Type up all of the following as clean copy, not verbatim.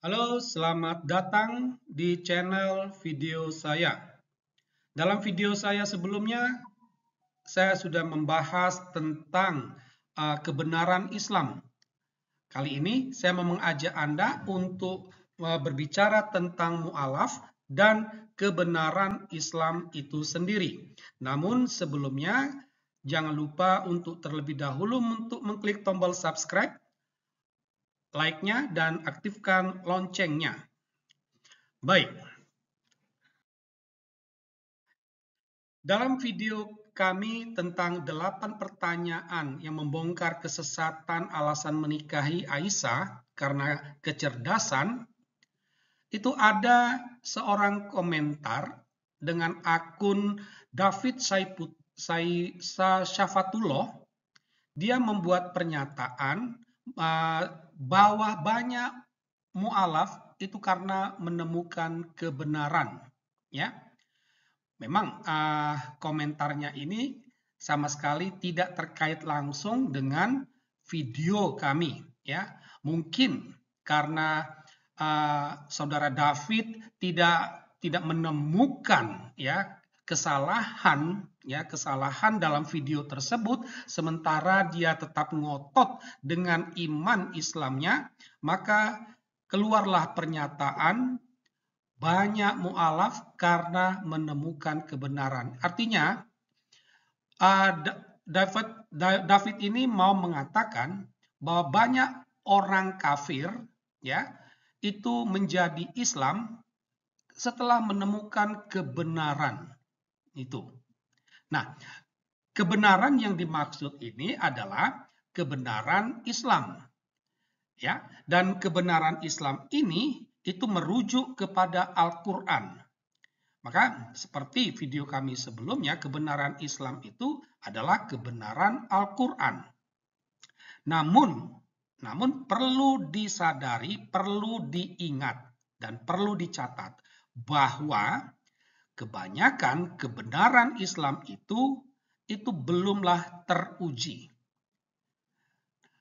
Halo, selamat datang di channel video saya. Dalam video saya sebelumnya, saya sudah membahas tentang kebenaran Islam. Kali ini saya mau mengajak Anda untuk berbicara tentang mu'alaf dan kebenaran Islam itu sendiri. Namun sebelumnya, jangan lupa untuk terlebih dahulu untuk mengklik tombol subscribe, like-nya, dan aktifkan loncengnya. Baik. Dalam video kami tentang 8 pertanyaan yang membongkar kesesatan alasan menikahi Aisyah karena kecerdasan, itu ada seorang komentar dengan akun David Syafatullah. Dia membuat pernyataan bahwa banyak mu'alaf itu karena menemukan kebenaran, ya. Memang komentarnya ini sama sekali tidak terkait langsung dengan video kami, ya. Mungkin karena saudara David tidak menemukan kesalahan dalam video tersebut, sementara dia tetap ngotot dengan iman Islamnya, maka keluarlah pernyataan banyak mu'alaf karena menemukan kebenaran. Artinya, David ini mau mengatakan bahwa banyak orang kafir, ya, itu menjadi Islam setelah menemukan kebenaran itu. Nah, kebenaran yang dimaksud ini adalah kebenaran Islam, ya, dan kebenaran Islam ini itu merujuk kepada Al-Quran. Maka seperti video kami sebelumnya, kebenaran Islam itu adalah kebenaran Al-Quran. Namun perlu disadari, perlu diingat, dan perlu dicatat bahwa kebanyakan kebenaran Islam itu belumlah teruji.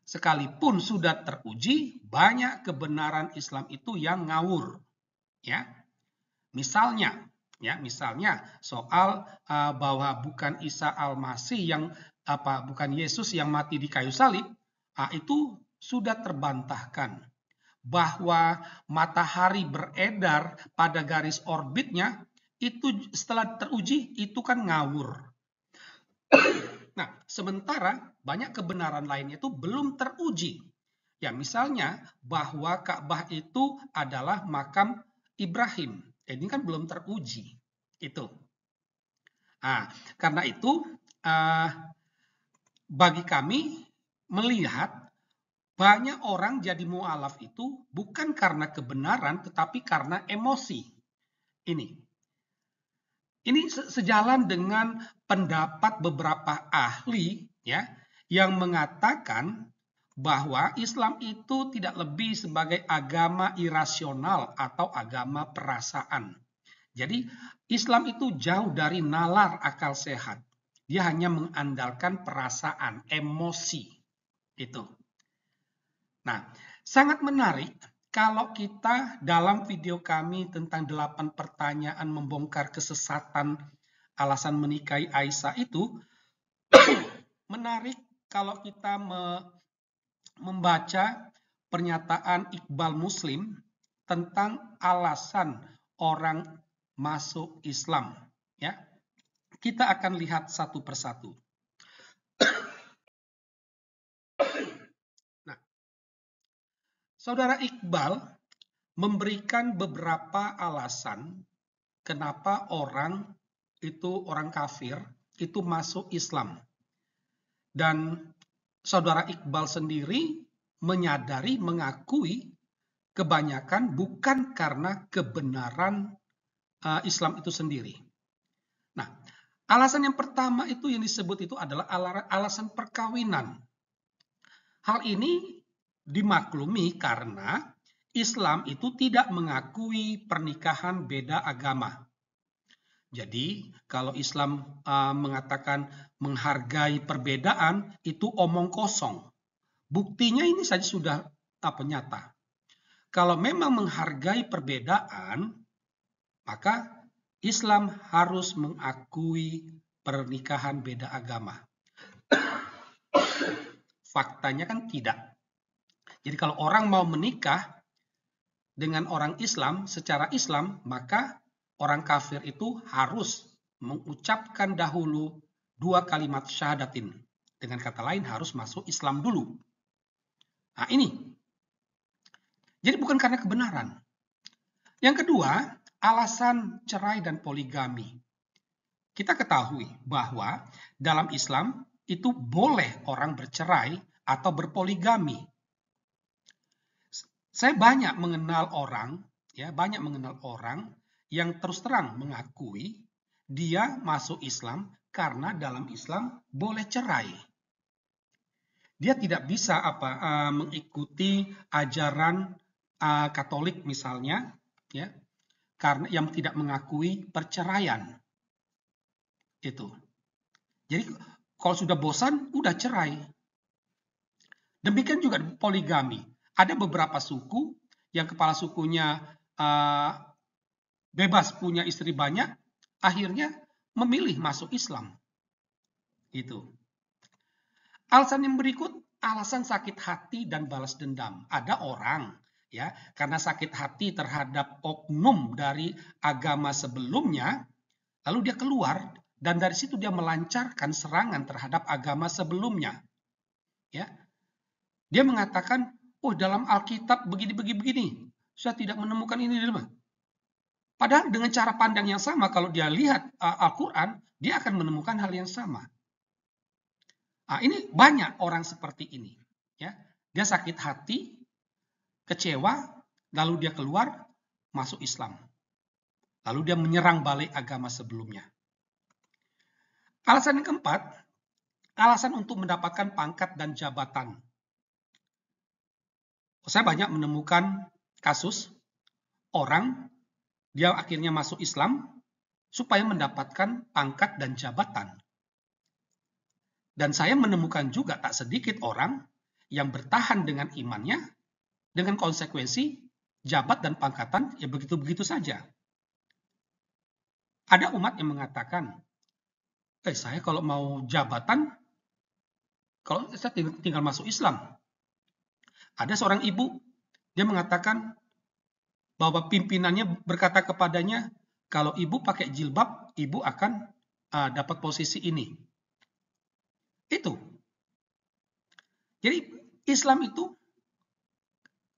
Sekalipun sudah teruji, banyak kebenaran Islam itu yang ngawur, ya. Misalnya soal bahwa bukan Isa Al-Masih bukan Yesus yang mati di kayu salib, itu sudah terbantahkan. Bahwa matahari beredar pada garis orbitnya itu setelah teruji itu kan ngawur. Nah, sementara banyak kebenaran lainnya itu belum teruji. Ya, misalnya bahwa Ka'bah itu adalah makam Ibrahim. Ini kan belum teruji. Itu. Karena itu bagi kami melihat banyak orang jadi mu'alaf itu bukan karena kebenaran tetapi karena emosi. Ini sejalan dengan pendapat beberapa ahli, ya, yang mengatakan bahwa Islam itu tidak lebih sebagai agama irasional atau agama perasaan. Jadi Islam itu jauh dari nalar akal sehat. Dia hanya mengandalkan perasaan, emosi. Itu. Nah, sangat menarik kalau kita dalam video kami tentang 8 pertanyaan membongkar kesesatan alasan menikahi Aisyah itu menarik kalau kita membaca pernyataan Iqbal Muslim tentang alasan orang masuk Islam, ya. Kita akan lihat satu persatu. Nah, saudara Iqbal memberikan beberapa alasan kenapa orang kafir itu masuk Islam. Dan saudara Iqbal sendiri mengakui kebanyakan bukan karena kebenaran Islam itu sendiri. Nah, alasan yang pertama itu yang disebut itu adalah alasan perkawinan. Hal ini dimaklumi karena Islam itu tidak mengakui pernikahan beda agama. Jadi kalau Islam mengatakan menghargai perbedaan itu omong kosong. Buktinya ini saja sudah nyata. kalau memang menghargai perbedaan, maka Islam harus mengakui pernikahan beda agama. Faktanya kan tidak. Jadi kalau orang mau menikah dengan orang Islam secara Islam, maka orang kafir itu harus mengucapkan dahulu 2 kalimat syahadatin. Dengan kata lain harus masuk Islam dulu. Nah ini. Jadi bukan karena kebenaran. Yang kedua, alasan cerai dan poligami. Kita ketahui bahwa dalam Islam itu boleh orang bercerai atau berpoligami. Saya banyak mengenal orang yang terus terang mengakui dia masuk Islam karena dalam Islam boleh cerai. Dia tidak bisa mengikuti ajaran Katolik misalnya, ya, karena yang tidak mengakui perceraian. Itu. Jadi kalau sudah bosan, udah cerai. Demikian juga poligami. Ada beberapa suku yang kepala sukunya bebas punya istri banyak, akhirnya memilih masuk Islam. Itu. Alasan yang berikut, alasan sakit hati dan balas dendam. Ada orang ya, karena sakit hati terhadap oknum dari agama sebelumnya, lalu dia keluar dan dari situ dia melancarkan serangan terhadap agama sebelumnya. Ya. Dia mengatakan, "Oh, dalam Alkitab begini. Saya tidak menemukan ini." Padahal dengan cara pandang yang sama, kalau dia lihat Al-Quran, dia akan menemukan hal yang sama. Nah, ini banyak orang seperti ini. Ya. Dia sakit hati, kecewa, lalu dia keluar, masuk Islam. Lalu dia menyerang balik agama sebelumnya. Alasan yang keempat, alasan untuk mendapatkan pangkat dan jabatan. Saya banyak menemukan kasus orang, dia akhirnya masuk Islam supaya mendapatkan pangkat dan jabatan. Dan saya menemukan juga tak sedikit orang yang bertahan dengan imannya, dengan konsekuensi jabat dan pangkatan ya begitu-begitu saja. Ada umat yang mengatakan, saya kalau mau jabatan, kalau saya tinggal masuk Islam. Ada seorang ibu, dia mengatakan bahwa pimpinannya berkata kepadanya, kalau ibu pakai jilbab, ibu akan dapat posisi ini. Itu. Jadi Islam itu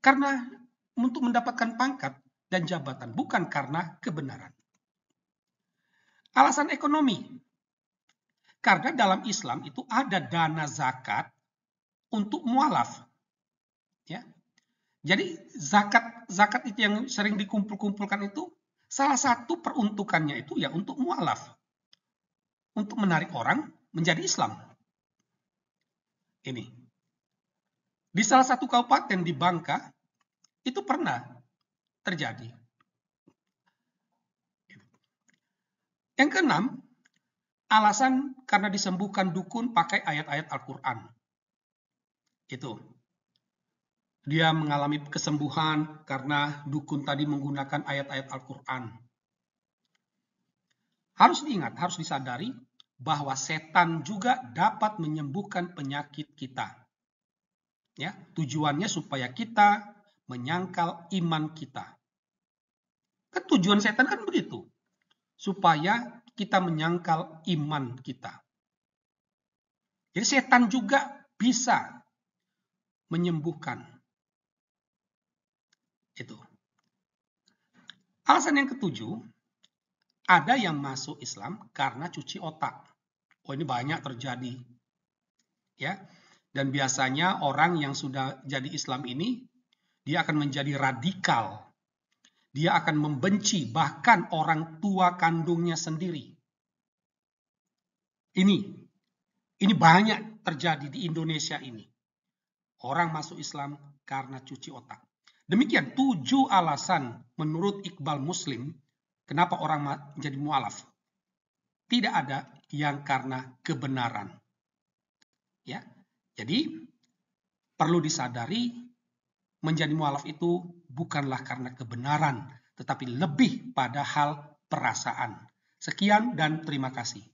karena untuk mendapatkan pangkat dan jabatan, bukan karena kebenaran. Alasan ekonomi. Karena dalam Islam itu ada dana zakat untuk mualaf. Ya. Jadi zakat itu yang sering dikumpul-kumpulkan itu, salah satu peruntukannya itu ya untuk mualaf. Untuk menarik orang menjadi Islam. Ini. Di salah satu kabupaten di Bangka, itu pernah terjadi. Yang keenam, alasan karena disembuhkan dukun pakai ayat-ayat Al-Quran. Itu. Dia mengalami kesembuhan karena dukun tadi menggunakan ayat-ayat Al-Quran. Harus diingat, harus disadari bahwa setan juga dapat menyembuhkan penyakit kita. Ya, tujuannya supaya kita menyangkal iman kita. Kan tujuan setan kan begitu. Supaya kita menyangkal iman kita. Jadi setan juga bisa menyembuhkan. Itu. Alasan yang ketujuh, ada yang masuk Islam karena cuci otak. Oh, ini banyak terjadi. Ya. Dan biasanya orang yang sudah jadi Islam ini, dia akan menjadi radikal. Dia akan membenci bahkan orang tua kandungnya sendiri. Ini banyak terjadi di Indonesia ini. Orang masuk Islam karena cuci otak. Demikian 7 alasan menurut Iqbal Muslim kenapa orang menjadi mualaf. Tidak ada yang karena kebenaran. Ya. Jadi perlu disadari menjadi mualaf itu bukanlah karena kebenaran, tetapi lebih pada hal perasaan. Sekian dan terima kasih.